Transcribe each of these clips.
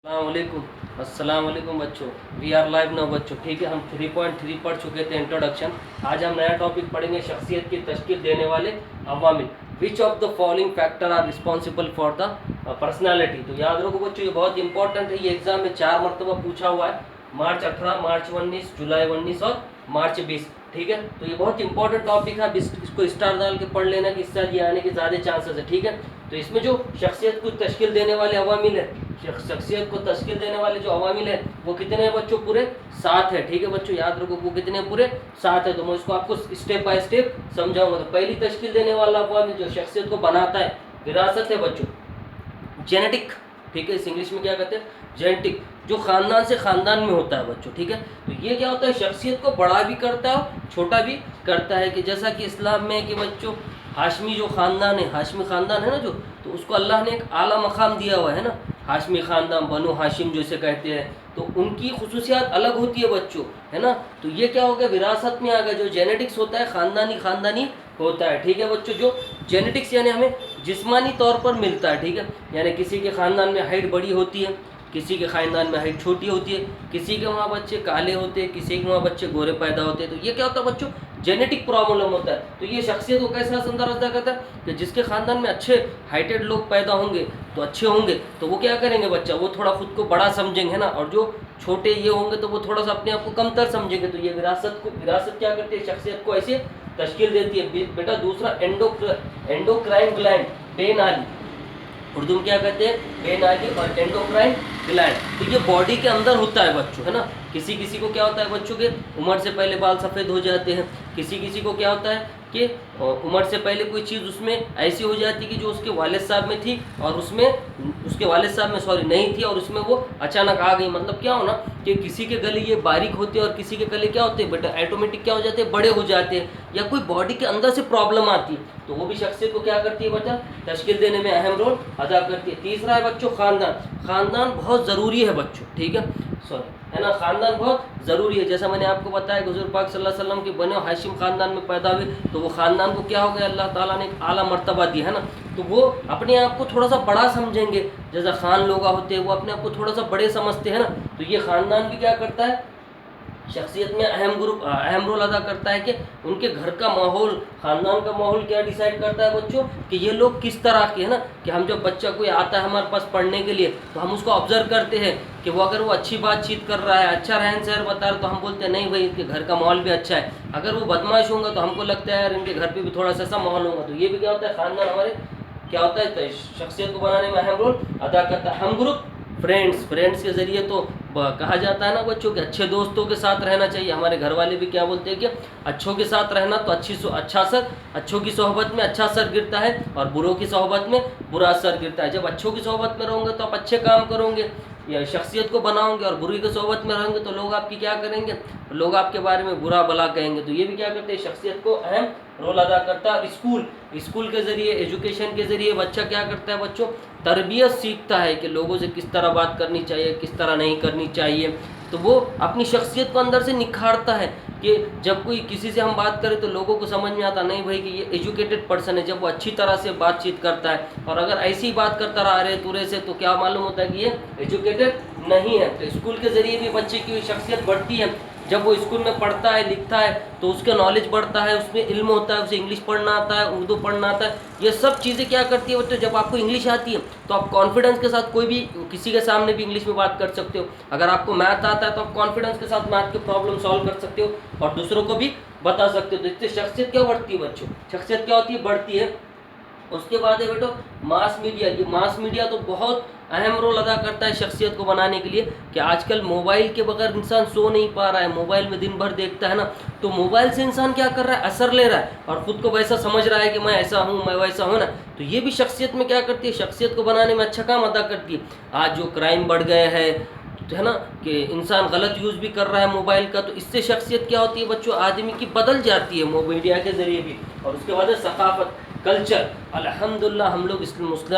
अस्सलाम वालेकुम बच्चों। वी आर लाइव नाउ बच्चों। ठीक है, हम 3.3 पढ़ चुके थे इंट्रोडक्शन। आज हम नया टॉपिक पढ़ेंगे शख्सियत की तश्कील देने वाले अवामिल। Which of the following factor are responsible for the personality. तो याद रखो बच्चों, ये बहुत इंपॉर्टेंट है। ये एग्जाम में 4 मरतबा पूछा हुआ है, मार्च 18, मार्च 19, जुलाई 19 और मार्च 20। ठीक है, तो ये बहुत इंपॉर्टेंट टॉपिक है। इसको स्टार डाल के पढ़ लेना कि इस साल ये आने के ज़्यादा चांसेस है। ठीक है, तो इसमें जो शख्सियत को तश्कील देने वाले अवामिल है, शख्सियत को तश्कील देने वाले जो अवामिल है वो कितने हैं बच्चों? पूरे 7 है। ठीक है बच्चों, याद रखो वो कितने पूरे 7 है। तो मैं इसको आपको स्टेप बाय स्टेप समझाऊंगा। तो पहली तश्कील देने वाला अवामिल जो शख्सियत को बनाता है, विरासत है बच्चों, जेनेटिक। ठीक है, इस इंग्लिश में क्या कहते हैं? जेनेटिक, जो खानदान से खानदान में होता है बच्चों। ठीक है, तो ये क्या होता है? शख्सियत को बड़ा भी करता है, छोटा भी करता है। कि जैसा कि इस्लाम में है कि बच्चों हाशमी जो ख़ानदान है, हाशमी ख़ानदान है ना जो, तो उसको अल्लाह ने एक आला मकाम दिया हुआ है ना। हाशमी ख़ानदान, बनु हाशिम जैसे कहते हैं, तो उनकी खुसूसियात अलग होती है बच्चों, है ना। तो ये क्या हो गया? विरासत में आ गया। जो जेनेटिक्स होता है खानदानी होता है। ठीक है बच्चों, जो जेनेटिक्स यानी हमें जिस्मानी तौर पर मिलता है। ठीक है, यानी किसी के ख़ानदान में हाइट बड़ी होती है, किसी के ख़ानदान में हाइट छोटी होती है, किसी के वहाँ बच्चे काले होते हैं, किसी के वहाँ बच्चे गोरे पैदा होते हैं। तो ये क्या होता है बच्चों? जेनेटिक प्रॉब्लम होता है। तो ये शख्सियत को कैसा अंदर अदा करता है कि जिसके ख़ानदान में अच्छे हाइटेड लोग पैदा होंगे तो अच्छे होंगे, तो वो क्या करेंगे बच्चा? वो थोड़ा खुद को बड़ा समझेंगे ना, और जो छोटे ये होंगे तो वो थोड़ा सा अपने आप को कमतर समझेंगे। तो ये विरासत क्या करती है? शख्सियत को ऐसे तश्कील देती है। बेटा दूसरा एंडोक्राइन ग्लैंड, बेनाली, उर्दू में क्या कहते हैं? बेनाली और एंडोक्राइन ग्लैंड। तो ये बॉडी के अंदर होता है बच्चों, है ना। किसी किसी को क्या होता है बच्चों के उम्र से पहले बाल सफ़ेद हो जाते हैं, किसी किसी को क्या होता है कि उम्र से पहले कोई चीज़ उसमें ऐसी हो जाती है कि जो उसके वालिद साहब में थी और उसमें उसके वालिद साहब में नहीं थी और उसमें वो अचानक आ गई। मतलब क्या हो ना कि किसी के गले ये बारीक होते हैं और किसी के गले क्या होते हैं बेटा? ऑटोमेटिक क्या हो जाते हैं? बड़े हो जाते हैं, या कोई बॉडी के अंदर से प्रॉब्लम आती है, तो वो भी शख्सियत को क्या करती है बेटा? तश्कील देने में अहम रोल अदा करती है। तीसरा है बच्चों ख़ानदान। ख़ानदान बहुत ज़रूरी है बच्चों, ठीक है, है ना। ख़ानदान बहुत ज़रूरी है। जैसा मैंने आपको बताया कि हुज़ूर पाक सल्लल्लाहु अलैहि वसल्लम के बने हाशिम ख़ानदान में पैदा हुए, तो वो ख़ानदान को क्या हो गया? अल्लाह ताला ने एक आला मर्तबा दिया, है ना। तो वो अपने आप को थोड़ा सा बड़ा समझेंगे। जैसा खान लोग होते हैं वो अपने आप को थोड़ा सा बड़े समझते हैं ना। तो ये ख़ानदान भी क्या करता है? शख्सियत में अहम रोल अदा करता है कि उनके घर का माहौल, ख़ानदान का माहौल क्या डिसाइड करता है बच्चों कि ये लोग किस तरह के, है ना। कि हम जब बच्चा कोई आता है हमारे पास पढ़ने के लिए, तो हम उसको ऑब्ज़र्व करते हैं कि वो अगर वो अच्छी बातचीत कर रहा है, अच्छा रहन सहन बता रहा है, तो हम बोलते हैं नहीं भाई इनके घर का माहौल भी अच्छा है। अगर वो बदमाश होंगे तो हमको लगता है यार इनके घर पर भी थोड़ा सा ऐसा माहौल होगा। तो ये भी क्या होता है? ख़ानदान हमारे क्या होता है? शख्सियत को बनाने में अहम रोल अदा करता है। हम ग्रुप फ्रेंड्स के ज़रिए तो कहा जाता है ना बच्चों के अच्छे दोस्तों के साथ रहना चाहिए। हमारे घर वाले भी क्या बोलते हैं कि अच्छों के साथ रहना तो अच्छों की सोहबत में अच्छा असर गिरता है और बुरों की सोहबत में बुरा असर गिरता है। जब अच्छों की सोहबत में रहोगे तो आप अच्छे काम करोगे या शख्सियत को बनाओगे, और बुरी की सोहबत में रहेंगे तो लोग आपकी क्या करेंगे? लोग आपके बारे में बुरा भला कहेंगे। तो ये भी क्या करते हैं? शख्सियत को अहम रोल अदा करता है। स्कूल के ज़रिए, एजुकेशन के ज़रिए बच्चा क्या करता है बच्चों? तरबियत सीखता है कि लोगों से किस तरह बात करनी चाहिए, किस तरह नहीं करनी चाहिए। तो वो अपनी शख्सियत को अंदर से निखारता है कि जब कोई किसी से हम बात करें तो लोगों को समझ में आता नहीं भाई कि ये एजुकेटेड पर्सन है, जब वो अच्छी तरह से बातचीत करता है। और अगर ऐसी ही बात करता रहा अरे तुरे से, तो क्या मालूम होता है कि ये एजुकेटेड नहीं है। तो स्कूल के ज़रिए भी बच्चे की शख्सियत बढ़ती है। जब वो स्कूल में पढ़ता है लिखता है तो उसका नॉलेज बढ़ता है, उसमें इल्म होता है, उसे इंग्लिश पढ़ना आता है, उर्दू पढ़ना आता है। ये सब चीज़ें क्या करती है बच्चों? जब आपको इंग्लिश आती है तो आप कॉन्फिडेंस के साथ कोई भी किसी के सामने भी इंग्लिश में बात कर सकते हो। अगर आपको मैथ आता है तो आप कॉन्फिडेंस के साथ मैथ के प्रॉब्लम सॉल्व कर सकते हो और दूसरों को भी बता सकते हो। तो इससे शख्सियत क्या बढ़ती है बच्चों? शख्सियत क्या होती है? बढ़ती है। उसके बाद है बेटो मास मीडिया। ये मास मीडिया तो बहुत अहम रोल अदा करता है शख्सियत को बनाने के लिए। कि आजकल मोबाइल के बगैर इंसान सो नहीं पा रहा है, मोबाइल में दिन भर देखता है ना। तो मोबाइल से इंसान क्या कर रहा है? असर ले रहा है और ख़ुद को वैसा समझ रहा है कि मैं ऐसा हूँ, मैं वैसा हूँ ना। तो ये भी शख्सियत में क्या करती है? शख्सियत को बनाने में अच्छा काम अदा करती है। आज जो क्राइम बढ़ गए हैं, है ना, कि इंसान गलत यूज़ भी कर रहा है मोबाइल का, तो इससे शख्सियत क्या होती है बच्चों? आदमी की बदल जाती है मीडिया के ज़रिए भी। और उसके बाद है सकाफ़त, कल्चर। अल्हम्दुलिल्लाह हम लोग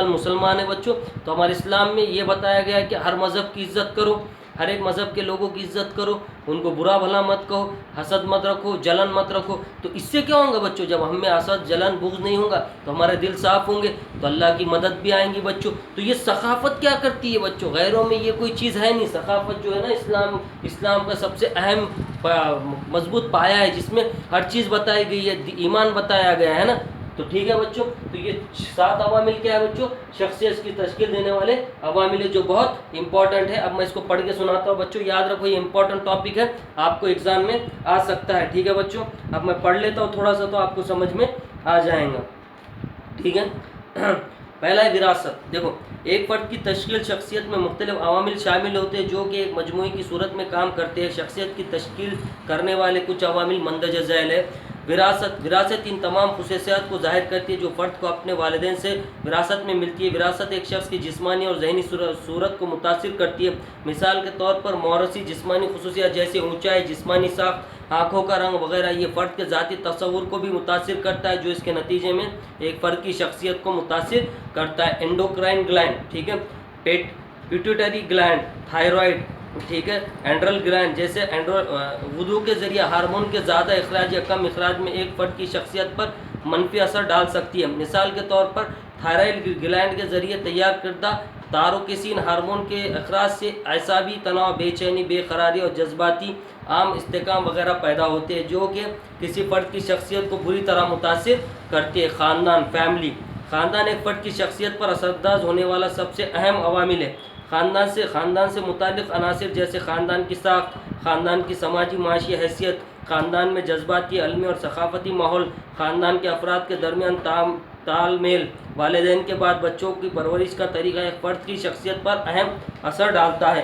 मुसलमान हैं बच्चों, तो हमारे इस्लाम में ये बताया गया है कि हर मज़हब की इज़्ज़त करो, ہر ایک مذہب کے لوگوں کی عزت کرو، ان کو برا بھلا مت کہو، حسد مت رکھو، جلن مت رکھو. تو اس سے کیا ہوگا بچوں؟ جب ہم میں حسد جلن بغض نہیں ہوگا تو ہمارے دل صاف ہوں گے، تو اللہ کی مدد بھی آئیں گی بچوں. تو یہ ثقافت کیا کرتی ہے بچوں؟ غیروں میں یہ کوئی چیز ہے نہیں. ثقافت جو ہے نا، اسلام کا سب سے اہم مضبوط پایا ہے، جس میں ہر چیز بتائی گئی ہے، ایمان بتایا گیا ہے نا. تو ٹھیک ہے بچوں، تو یہ 7 عوامل کیا ہے بچوں؟ شخصیت کی تشکیل دینے والے عوامل ہے، جو بہت امپورٹنٹ ہے. اب میں اس کو پڑھ کے سناتا ہوں بچوں، یاد رکھو یہ امپورٹنٹ ٹاپک ہے، آپ کو ایگزام میں آ سکتا ہے. ٹھیک ہے بچوں، اب میں پڑھ لیتا ہوں تھوڑا سا تو آپ کو سمجھ میں آ جائیں گا. ٹھیک ہے. پہلا ہے وراثت. دیکھو، ایک فرد کی تشکیل شخصیت میں مختلف عوامل شامل ہوتے ہیں جو کہ ایک مجموعے کی صورت میں کام کرتے ہیں. شخصیت کی تشکیل کرنے والے کچھ عوامل مندرجہ ذیل ہے. وراثت ان تمام خصوصیات کو ظاہر کرتی ہے جو فرد کو اپنے والدین سے وراثت میں ملتی ہے. وراثت ایک شخص کی جسمانی اور ذہنی صورت کو متاثر کرتی ہے. مثال کے طور پر موروثی جسمانی خصوصیات جیسے اونچائی، جسمانی ساخت، آنکھوں کا رنگ وغیرہ یہ فرد کے ذاتی تصور کو بھی متاثر کرتا ہے، جو اس کے نتیجے میں ایک فرد کی شخصیت کو متاثر کرتا ہے. انڈوکرائن گلینڈ، ٹھیک ہے، پیٹوٹری گلینڈ، تھائرائڈ، ٹھیک ہے، اینڈرل گلینڈ جیسے وضو کے ذریعے ہارمون کے زیادہ اخراج یا کم اخراج میں ایک فرد کی شخصیت پر منفی اثر ڈال سکتی ہے. مثال کے طور پر تھائرائڈ گلینڈ کے ذریعے تیار کردہ تاروکسین ہارمون کے اخراج سے اعصابی تناؤ، بے چینی، بے قراری اور جذباتی عام استحکام وغیرہ پیدا ہوتے ہیں، جو کہ کسی فرد کی شخصیت کو بری طرح متاثر کرتے ہیں. خاندان، فیملی. خاندان ایک فرد کی شخصیت پر اثر انداز ہونے والا سب سے اہم عوامل ہے. خاندان سے متعلق عناصر جیسے خاندان کی ساخت، خاندان کی سماجی معاشی حیثیت، خاندان میں جذباتی، علمی اور ثقافتی ماحول، خاندان کے افراد کے درمیان تال میل، والدین کے بعد بچوں کی پرورش کا طریقہ ایک فرد کی شخصیت پر اہم اثر ڈالتا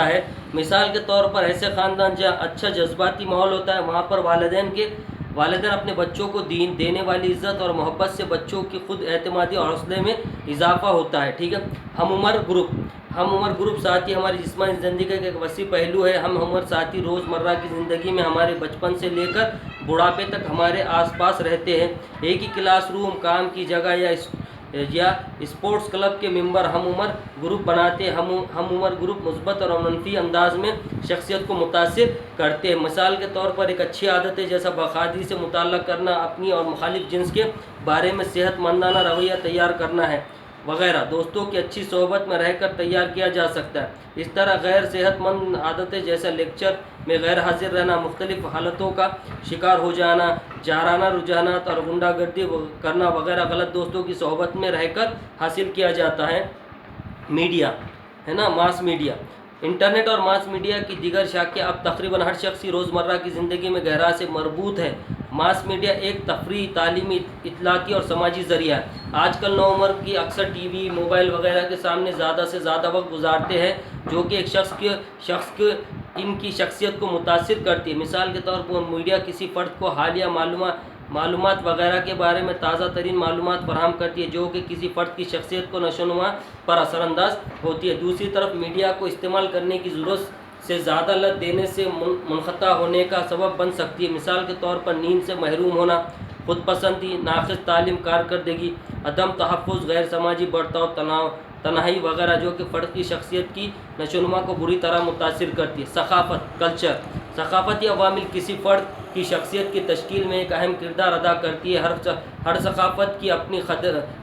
ہے. مثال کے طور پر ایسے خاندان جہاں اچھا جذباتی ماحول ہوتا ہے، وہاں پر والدین اپنے بچوں کو دینے والی عزت اور محبت سے بچوں کی خود اعتمادی اور حوصلے میں اضافہ ہوتا ہے. ٹھیک ہے. ہم عمر گروپ ساتھی ہماری جسمانی زندگی کا ایک وسیع پہلو ہے. ہم عمر ساتھی روزمرہ کی زندگی میں ہمارے بچپن سے لے کر بڑھاپے تک ہمارے آس پاس رہتے ہیں. ایک ہی کلاس روم، کام کی جگہ یا اسپورٹس کلب کے ممبر ہم عمر گروپ بناتے ہیں. ہم عمر گروپ مثبت اور منفی انداز میں شخصیت کو متاثر کرتے ہیں. مثال کے طور پر ایک اچھی عادت ہے جیسا باخبری سے مطالعہ کرنا، اپنی اور مخالف جنس کے بارے میں صحت مندانہ رویہ تیار کرنا ہے وغیرہ دوستوں کی اچھی صحبت میں رہ کر تیار کیا جا سکتا ہے. اس طرح غیر صحت مند عادتیں جیسا لیکچر میں غیر حاضر رہنا، مختلف حالتوں کا شکار ہو جانا، جارحانہ رجحانات اور غنڈہ گردی کرنا وغیرہ غلط دوستوں کی صحبت میں رہ کر حاصل کیا جاتا ہے. میڈیا ہے نا، ماس میڈیا. انٹرنیٹ اور ماس میڈیا کی دیگر شاخیں اب تقریباً ہر شخص کی روزمرہ کی زندگی میں گہرائی سے مربوط ہے. ماس میڈیا ایک تفریحی، تعلیمی، اطلاعاتی اور سماجی ذریعہ ہے. آج کل نو عمر کی اکثر ٹی وی، موبائل وغیرہ کے سامنے زیادہ سے زیادہ وقت گزارتے ہیں، جو کہ ایک شخص کے ان کی شخصیت کو متاثر کرتی ہے. مثال کے طور پر میڈیا کسی فرد کو حالیہ معلومات وغیرہ کے بارے میں تازہ ترین معلومات فراہم کرتی ہے، جو کہ کسی فرد کی شخصیت کو نشوونما پر اثر انداز ہوتی ہے. دوسری طرف میڈیا کو استعمال کرنے کی ضرورت سے زیادہ لت دینے سے منقطع ہونے کا سبب بن سکتی ہے. مثال کے طور پر نیند سے محروم ہونا، خود پسندی، ناقص تعلیم کارکردگی، عدم تحفظ، غیر سماجی برتاؤ، تنہائی وغیرہ، جو کہ فرد کی شخصیت کی نشوونما کو بری طرح متاثر کرتی ہے. ثقافت، کلچر. ثقافتی عوامل کسی فرد کی شخصیت کی تشکیل میں ایک اہم کردار ادا کرتی ہے. ہر ثقافت کی اپنی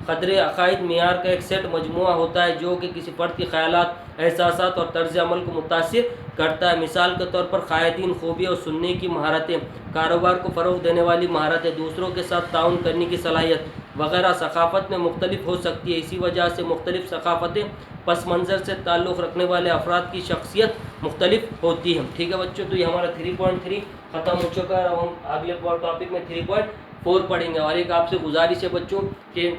قدرے، عقائد، معیار کا ایک سیٹ مجموعہ ہوتا ہے جو کہ کسی فرد کی خیالات، احساسات اور طرز عمل کو متاثر کرتا ہے. مثال کے طور پر قائدین، خوبیاں اور سننے کی مہارتیں، کاروبار کو فروغ دینے والی مہارتیں، دوسروں کے ساتھ تعاون کرنے کی صلاحیت وغیرہ ثقافت میں مختلف ہو سکتی ہے. اسی وجہ سے مختلف ثقافتیں پس منظر سے تعلق رکھنے والے افراد کی شخصیت مختلف ہوتی ہے. ٹھیک ہے بچوں، تو یہ ہمارا 3.3 ختم ہو چکا ہے. ہم اگلے ٹاپک میں 3.4 پڑھیں گے. اور ایک آپ سے گزارش ہے بچوں کہ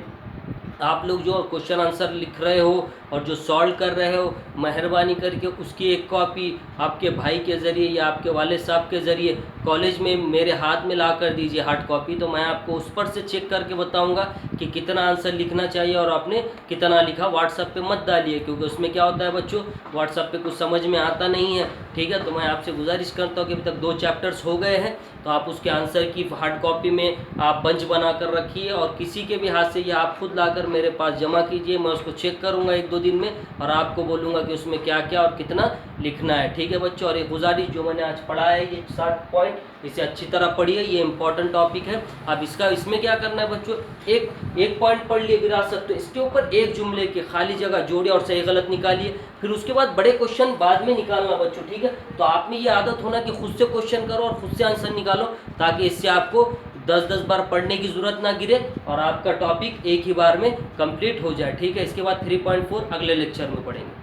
آپ لوگ جو کوشچن آنسر لکھ رہے ہو اور جو سالو کر رہے ہو، مہربانی کر کے اس کی ایک کاپی آپ کے بھائی کے ذریعے یا آپ کے والد صاحب کے ذریعے کالج میں میرے ہاتھ میں لا کر دیجیے ہارڈ کاپی. تو میں آپ کو اس پر سے چیک کر کے بتاؤں گا کہ कि कितना आंसर लिखना चाहिए और आपने कितना लिखा। व्हाट्सएप पे मत डालिए, क्योंकि उसमें क्या होता है बच्चों, व्हाट्सएप पे कुछ समझ में आता नहीं है, ठीक है। तो मैं आपसे गुजारिश करता हूँ कि अभी तक 2 चैप्टर्स हो गए हैं, तो आप उसके आंसर की हार्ड कॉपी में आप बंच बना कर रखिए, और किसी के भी हाथ से ये आप खुद लाकर मेरे पास जमा कीजिए। मैं उसको चेक करूँगा 1-2 दिन में, और आपको बोलूँगा कि उसमें क्या क्या और कितना लिखना है, ठीक है बच्चों। और ये गुजारिश जो मैंने आज पढ़ा है, ये 60 पॉइंट, इसे अच्छी तरह पढ़िए, ये इंपॉर्टेंट टॉपिक है। अब इसमें क्या करना है बच्चों, एक पॉइंट पढ़ लिए विरासत, तो इसके ऊपर एक जुमले की खाली जगह जोड़िए और सही गलत निकालिए। फिर उसके बाद बड़े क्वेश्चन बाद में निकालना बच्चों, ठीक है। तो आप में ये आदत होना कि खुद से क्वेश्चन करो और खुद से आंसर निकालो, ताकि इससे आपको 10-10 बार पढ़ने की ज़रूरत ना गिरे और आपका टॉपिक एक ही बार में कंप्लीट हो जाए, ठीक है। इसके बाद 3.4 अगले लेक्चर में पढ़ेंगे।